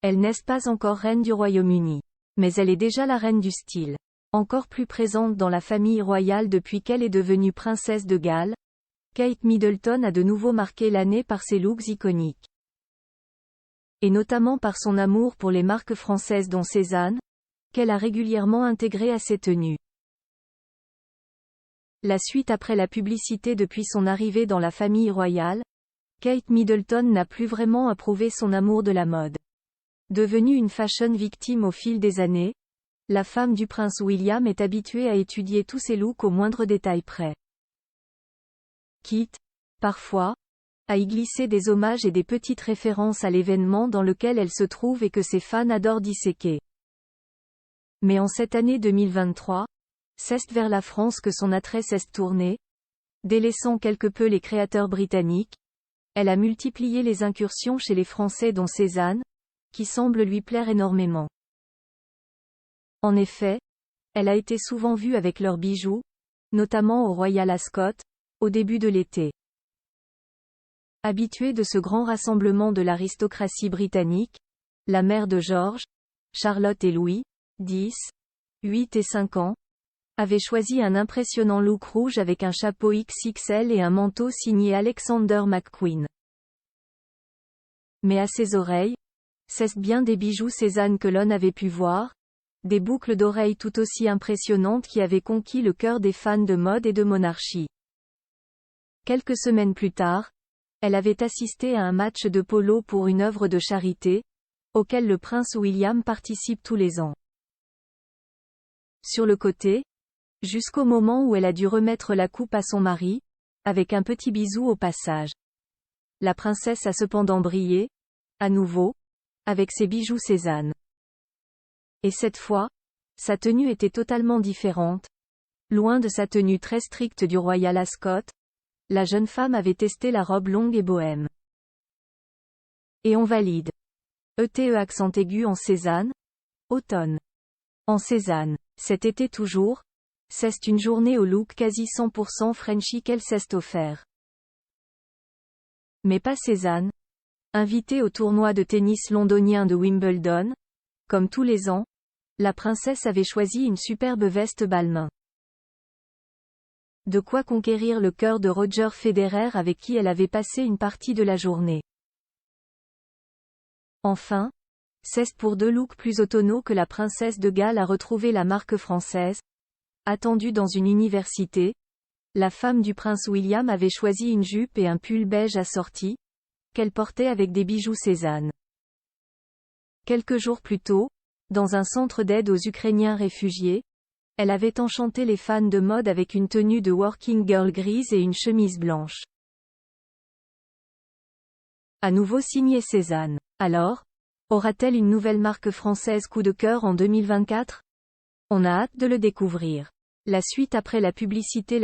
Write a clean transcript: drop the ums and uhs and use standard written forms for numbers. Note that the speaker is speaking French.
Elle n'est pas encore reine du Royaume-Uni. Mais elle est déjà la reine du style. Encore plus présente dans la famille royale depuis qu'elle est devenue princesse de Galles, Kate Middleton a de nouveau marqué l'année par ses looks iconiques. Et notamment par son amour pour les marques françaises dont Cézanne, qu'elle a régulièrement intégré à ses tenues. La suite après la publicité. Depuis son arrivée dans la famille royale, Kate Middleton n'a plus vraiment approuvé son amour de la mode. Devenue une fashion victime au fil des années, la femme du prince William est habituée à étudier tous ses looks au moindre détail près. Quitte, parfois, à y glisser des hommages et des petites références à l'événement dans lequel elle se trouve et que ses fans adorent disséquer. Mais en cette année 2023, c'est vers la France que son attrait s'est tourné. Délaissant quelque peu les créateurs britanniques, elle a multiplié les incursions chez les Français dont Cézanne, qui semble lui plaire énormément. En effet, elle a été souvent vue avec leurs bijoux, notamment au Royal Ascot, au début de l'été. Habituée de ce grand rassemblement de l'aristocratie britannique, la mère de George, Charlotte et Louis, 10, 8 et 5 ans, avait choisi un impressionnant look rouge avec un chapeau XXL et un manteau signé Alexander McQueen. Mais à ses oreilles, c'est bien des bijoux Cézanne que l'on avait pu voir, des boucles d'oreilles tout aussi impressionnantes qui avaient conquis le cœur des fans de mode et de monarchie. Quelques semaines plus tard, elle avait assisté à un match de polo pour une œuvre de charité, auquel le prince William participe tous les ans. Sur le côté, jusqu'au moment où elle a dû remettre la coupe à son mari, avec un petit bisou au passage. La princesse a cependant brillé, à nouveau, avec ses bijoux Cézanne. Et cette fois, sa tenue était totalement différente. Loin de sa tenue très stricte du Royal Ascot, la jeune femme avait testé la robe longue et bohème. Et on valide. ETE accent aigu en Cézanne. Automne. En Cézanne. Cet été toujours, c'est une journée au look quasi 100% Frenchy qu'elle s'est offert. Mais pas Cézanne. Invitée au tournoi de tennis londonien de Wimbledon, comme tous les ans, la princesse avait choisi une superbe veste Balmain. De quoi conquérir le cœur de Roger Federer avec qui elle avait passé une partie de la journée. Enfin, c'est pour deux looks plus automnaux que la princesse de Galles a retrouvé la marque française. Attendue dans une université, la femme du prince William avait choisi une jupe et un pull beige assorti, qu'elle portait avec des bijoux Cézanne. Quelques jours plus tôt, dans un centre d'aide aux Ukrainiens réfugiés, elle avait enchanté les fans de mode avec une tenue de working girl grise et une chemise blanche. À nouveau signée Cézanne. Alors, aura-t-elle une nouvelle marque française coup de cœur en 2024? On a hâte de le découvrir. La suite après la publicité.